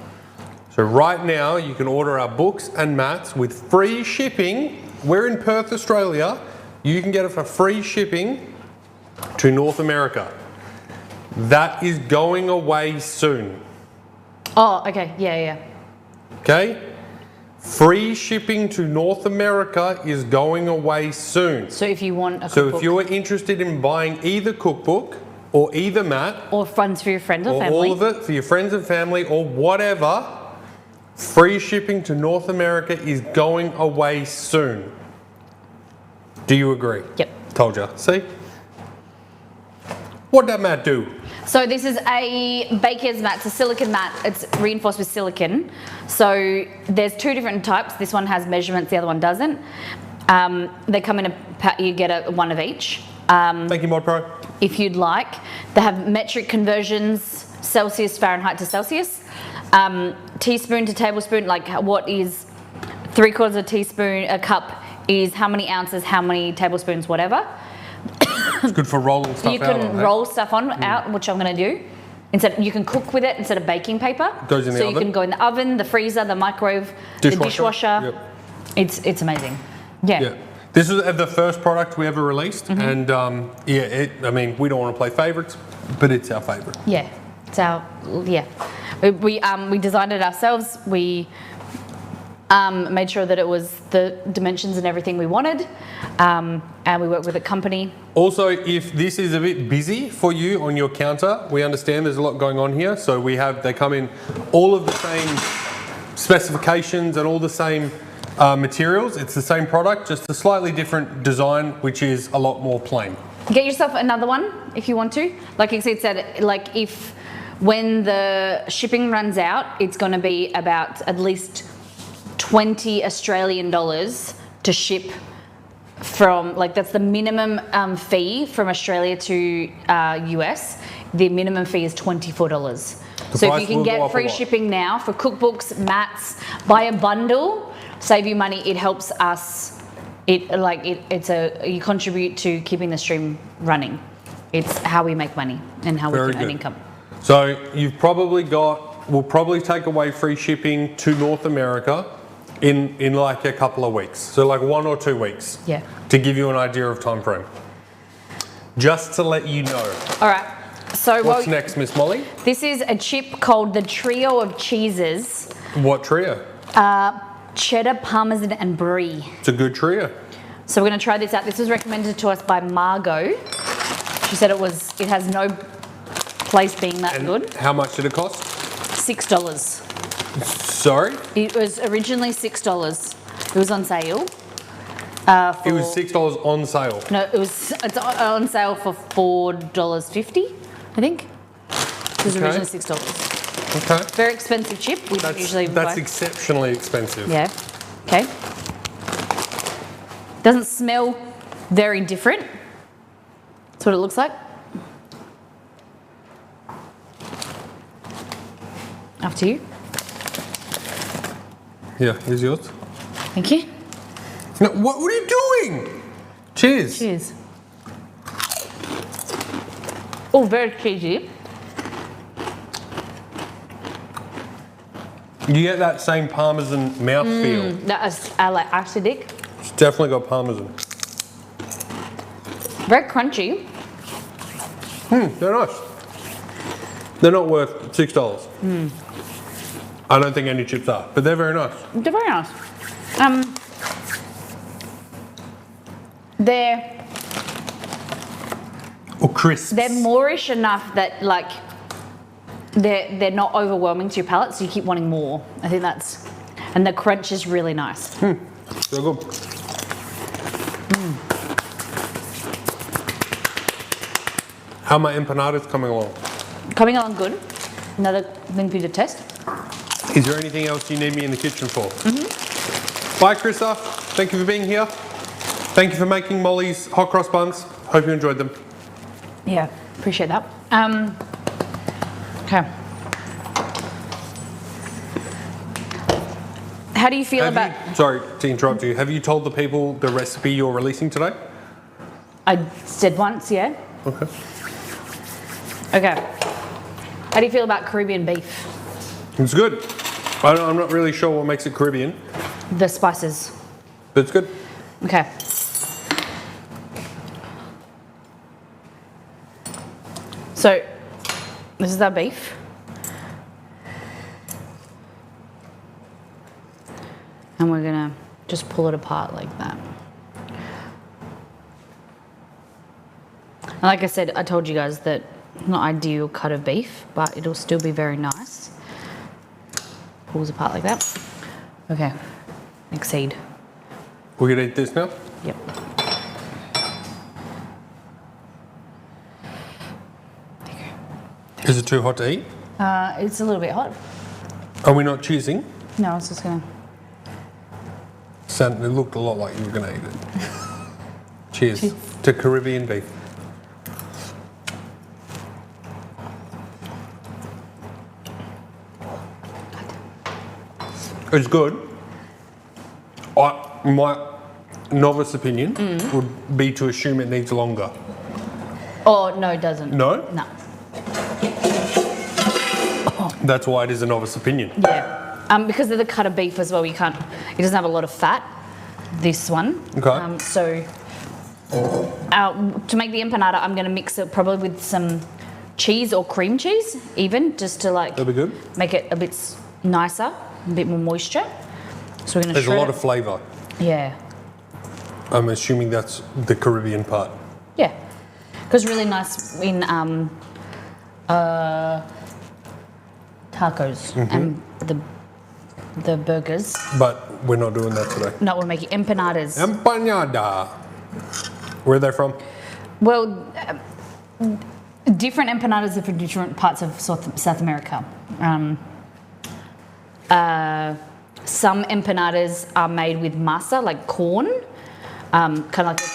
[SPEAKER 4] So right now, you can order our books and mats with free shipping. We're in Perth, Australia. You can get it for free shipping to North America. That is going away soon.
[SPEAKER 1] Oh, okay. Yeah.
[SPEAKER 4] Okay? Free shipping to North America is going away soon.
[SPEAKER 1] So if you want a
[SPEAKER 4] So
[SPEAKER 1] cookbook
[SPEAKER 4] if you are interested in buying either cookbook or either mat
[SPEAKER 1] or funds for your friends or
[SPEAKER 4] or
[SPEAKER 1] family,
[SPEAKER 4] all of it for your friends and family or whatever, free shipping to North America is going away soon. Do you agree?
[SPEAKER 1] Yep.
[SPEAKER 4] Told you. See? What'd that mat do?
[SPEAKER 1] So this is a baker's mat. It's a silicone mat. It's reinforced with silicone. So there's two different types. This one has measurements, the other one doesn't. They come in you get one of each.
[SPEAKER 4] Thank you, Mod Pro.
[SPEAKER 1] If you'd like. They have metric conversions, Celsius, Fahrenheit to Celsius. Teaspoon to tablespoon, like what is 3/4 of a teaspoon, a cup is how many ounces, how many tablespoons, whatever.
[SPEAKER 4] It's good for rolling stuff
[SPEAKER 1] You
[SPEAKER 4] out
[SPEAKER 1] can
[SPEAKER 4] on, eh?
[SPEAKER 1] roll stuff out, which I'm going to do. You can cook with it instead of baking paper.
[SPEAKER 4] Goes in the
[SPEAKER 1] so
[SPEAKER 4] oven?
[SPEAKER 1] you can go in the oven, the freezer, the microwave, the dishwasher.
[SPEAKER 4] Yep.
[SPEAKER 1] It's amazing. Yeah.
[SPEAKER 4] Yeah. This is the first product we ever released, and I mean, we don't want to play favourites, but it's our favourite.
[SPEAKER 1] Yeah. It's our we designed it ourselves. We made sure that it was the dimensions and everything we wanted, and we worked with a company.
[SPEAKER 4] Also, if this is a bit busy for you on your counter, we understand there's a lot going on here. So they come in all of the same specifications and all the same materials. It's the same product, just a slightly different design, which is a lot more plain.
[SPEAKER 1] Get yourself another one if you want to. Like it said, like when the shipping runs out, it's going to be about at least $20 Australian to ship from, like, that's the minimum fee from Australia to US. The minimum fee is $24. So if you can get free shipping now for cookbooks, mats, buy a bundle, save you money. It helps us. You contribute to keeping the stream running. It's how we make money and how we can earn income.
[SPEAKER 4] So we'll probably take away free shipping to North America in like a couple of weeks. So like 1 or 2 weeks.
[SPEAKER 1] Yeah.
[SPEAKER 4] To give you an idea of time frame. Just to let you know.
[SPEAKER 1] All right. So
[SPEAKER 4] what's next, Miss Molly?
[SPEAKER 1] This is a chip called the Trio of Cheeses.
[SPEAKER 4] What trio?
[SPEAKER 1] Cheddar, Parmesan and Brie.
[SPEAKER 4] It's a good trio.
[SPEAKER 1] So we're going to try this out. This was recommended to us by Margot. She said it has no place being that good.
[SPEAKER 4] How much did it cost?
[SPEAKER 1] $6.
[SPEAKER 4] Sorry?
[SPEAKER 1] It was originally $6. It was on sale.
[SPEAKER 4] It was $6 on sale.
[SPEAKER 1] No, it's on sale for $4.50, I think. It was originally $6.
[SPEAKER 4] Okay.
[SPEAKER 1] Very expensive chip. We don't usually buy.
[SPEAKER 4] That's exceptionally expensive.
[SPEAKER 1] Yeah. Okay. Doesn't smell very different. That's what it looks like. After you.
[SPEAKER 4] Yeah, here's yours.
[SPEAKER 1] Thank you.
[SPEAKER 4] No, what are you doing? Cheers.
[SPEAKER 1] Cheers. Oh, very cheesy.
[SPEAKER 4] You get that same Parmesan mouthfeel.
[SPEAKER 1] That is like acidic.
[SPEAKER 4] It's definitely got Parmesan.
[SPEAKER 1] Very crunchy.
[SPEAKER 4] They're nice. They're not worth $6. I don't think any chips are, but they're very nice.
[SPEAKER 1] They're very nice. They're
[SPEAKER 4] crisps.
[SPEAKER 1] They're moreish enough that like they're not overwhelming to your palate, so you keep wanting more. I think that's, and the crunch is really nice.
[SPEAKER 4] So good. How are my empanadas coming along?
[SPEAKER 1] Coming along good. Another thing for you to test.
[SPEAKER 4] Is there anything else you need me in the kitchen for? Bye, Krista. Thank you for being here. Thank you for making Molly's hot cross buns. Hope you enjoyed them.
[SPEAKER 1] Yeah, appreciate that. Okay. How do you feel
[SPEAKER 4] Sorry to interrupt you. Have you told the people the recipe you're releasing today?
[SPEAKER 1] I said once, yeah.
[SPEAKER 4] Okay.
[SPEAKER 1] Okay. How do you feel about Caribbean beef?
[SPEAKER 4] It's good. I'm not really sure what makes it Caribbean.
[SPEAKER 1] The spices.
[SPEAKER 4] But it's good.
[SPEAKER 1] Okay. So, this is our beef. And we're gonna just pull it apart like that. And like I said, I told you guys that not ideal cut of beef, but it'll still be very nice. Pulls apart like that. Okay, exceed.
[SPEAKER 4] We're gonna eat this now?
[SPEAKER 1] Yep.
[SPEAKER 4] Is it too hot to eat?
[SPEAKER 1] It's a little bit hot.
[SPEAKER 4] Are we not cheesing?
[SPEAKER 1] No, I was just gonna.
[SPEAKER 4] It looked a lot like you were gonna eat it. Cheers to Caribbean beef. It's good. My novice opinion would be to assume it needs longer.
[SPEAKER 1] Oh, no, it doesn't.
[SPEAKER 4] No?
[SPEAKER 1] No.
[SPEAKER 4] That's why it is a novice opinion.
[SPEAKER 1] Yeah. Because of the cut of beef as well, it doesn't have a lot of fat, this one.
[SPEAKER 4] Okay.
[SPEAKER 1] So to make the empanada, I'm going to mix it probably with some cheese or cream cheese, even, just to like
[SPEAKER 4] That'll be good.
[SPEAKER 1] make it a bit nicer, a bit more moisture. So we're going to
[SPEAKER 4] There's a lot of flavour.
[SPEAKER 1] Yeah.
[SPEAKER 4] I'm assuming that's the Caribbean part.
[SPEAKER 1] Yeah. Because really nice in tacos and the burgers.
[SPEAKER 4] But we're not doing that today.
[SPEAKER 1] No, we're making empanadas.
[SPEAKER 4] Empanada. Where are they from?
[SPEAKER 1] Well, different empanadas are from different parts of South America. Some empanadas are made with masa, like corn. kind of like a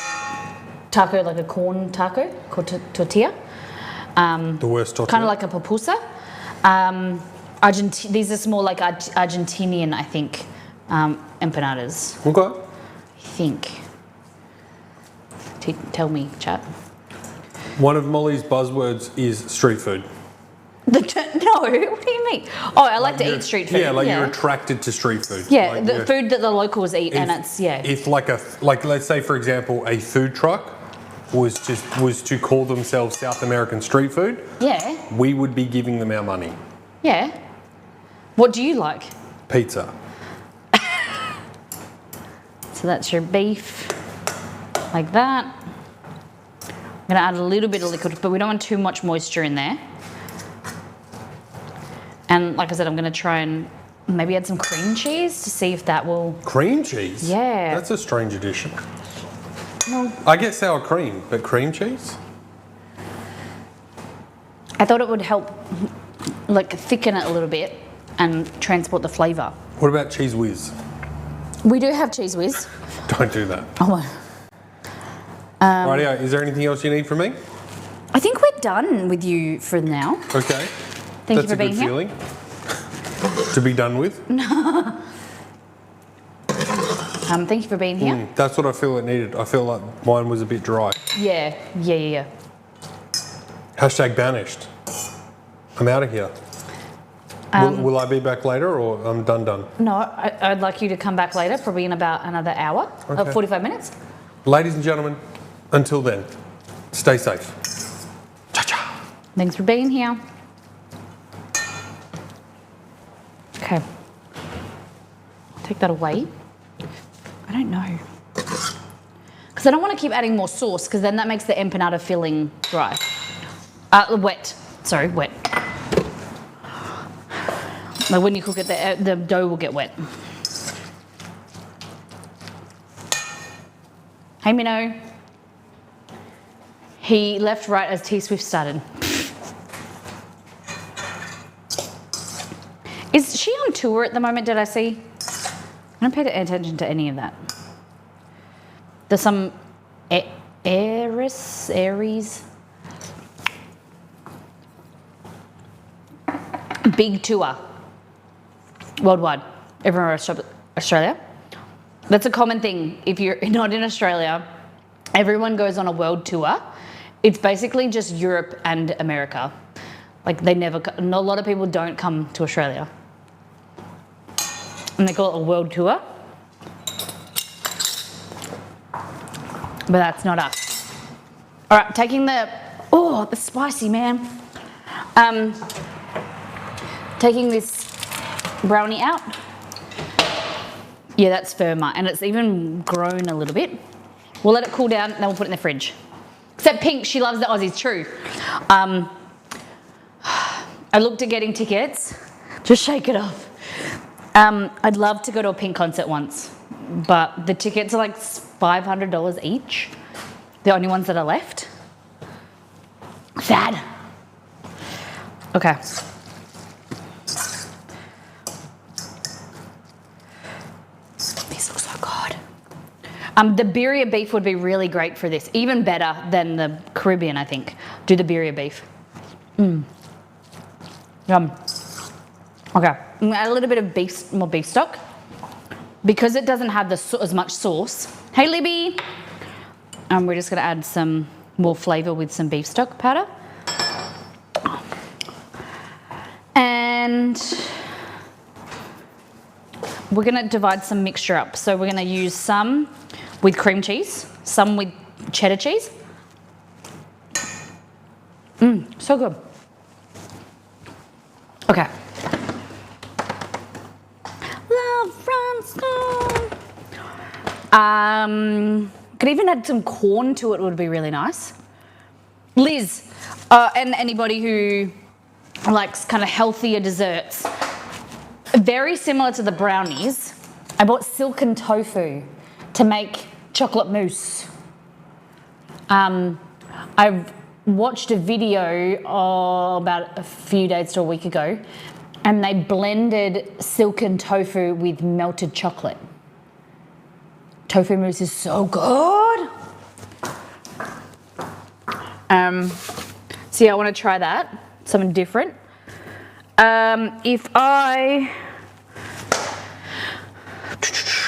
[SPEAKER 1] taco, like a corn taco, called tortilla.
[SPEAKER 4] The worst tortilla.
[SPEAKER 1] Kind of like a pupusa. These are more like Argentinian, I think, empanadas.
[SPEAKER 4] Okay.
[SPEAKER 1] I think. Tell me, chat.
[SPEAKER 4] One of Molly's buzzwords is street food.
[SPEAKER 1] No, what do you mean? Oh, I like to eat street food.
[SPEAKER 4] Yeah, like you're attracted to street food.
[SPEAKER 1] Yeah,
[SPEAKER 4] like
[SPEAKER 1] the food that the locals eat, and
[SPEAKER 4] If like let's say for example a food truck was to call themselves South American street food,
[SPEAKER 1] yeah,
[SPEAKER 4] we would be giving them our money.
[SPEAKER 1] Yeah. What do you like?
[SPEAKER 4] Pizza.
[SPEAKER 1] So that's your beef, like that. I'm gonna add a little bit of liquid, but we don't want too much moisture in there. And like I said, I'm gonna try and maybe add some cream cheese to see if that will...
[SPEAKER 4] Cream cheese?
[SPEAKER 1] Yeah.
[SPEAKER 4] That's a strange addition.
[SPEAKER 1] No.
[SPEAKER 4] I get sour cream, but cream cheese?
[SPEAKER 1] I thought it would help like thicken it a little bit and transport the flavour.
[SPEAKER 4] What about Cheese Whiz?
[SPEAKER 1] We do have Cheese Whiz.
[SPEAKER 4] Don't do that.
[SPEAKER 1] Oh.
[SPEAKER 4] Rightio, is there anything else you need from me?
[SPEAKER 1] I think we're done with you for now.
[SPEAKER 4] Okay.
[SPEAKER 1] Thank you for being
[SPEAKER 4] here. That's a good feeling. To be done with.
[SPEAKER 1] Thank you for being here.
[SPEAKER 4] That's what I feel it needed. I feel like mine was a bit dry.
[SPEAKER 1] Yeah.
[SPEAKER 4] Hashtag banished. I'm out of here. Will I be back later or I'm done?
[SPEAKER 1] No, I'd like you to come back later, probably in about another hour,
[SPEAKER 4] Okay.
[SPEAKER 1] 45 minutes.
[SPEAKER 4] Ladies and gentlemen, until then, stay safe. Cha-cha.
[SPEAKER 1] Thanks for being here. Okay. Take that away. I don't know. Because I don't want to keep adding more sauce, because then that makes the empanada filling dry. Wet. Sorry, wet. Like when you cook it, the dough will get wet. Hey, Minnow. He left right as T-Swift started. Is she on tour at the moment, did I see? I don't pay attention to any of that. There's some Aries. Big tour. Worldwide. Everywhere Australia. That's a common thing. If you're not in Australia, everyone goes on a world tour. It's basically just Europe and America. Like a lot of people don't come to Australia. And they call it a world tour. But that's not us. All right, taking the spicy, man. Taking this brownie out. Yeah, that's firmer, and it's even grown a little bit. We'll let it cool down, and then we'll put it in the fridge. Except Pink, she loves the Aussies, true. I looked at getting tickets. Just shake it off. I'd love to go to a Pink concert once, but the tickets are like $500 each. The only ones that are left. Sad. Okay. These look so good. The birria beef would be really great for this. Even better than the Caribbean, I think. Do the birria beef. Yum. Okay, I'm gonna add a little bit of more beef stock. Because it doesn't have as much sauce. Hey, Libby. We're just gonna add some more flavor with some beef stock powder. And we're gonna divide some mixture up. So we're gonna use some with cream cheese, some with cheddar cheese. So good. Okay. Love from school. Could even add some corn to it, would be really nice. Liz, and anybody who likes kind of healthier desserts, very similar to the brownies, I bought silken tofu to make chocolate mousse. I've watched a video about a few days to a week ago, and they blended silken tofu with melted chocolate Tofu mousse is so good. So yeah, I want to try that, something different. If I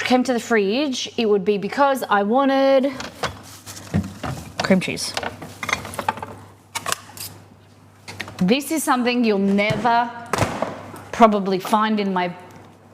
[SPEAKER 1] came to the fridge, it would be because I wanted cream cheese. This is something you'll never probably find in my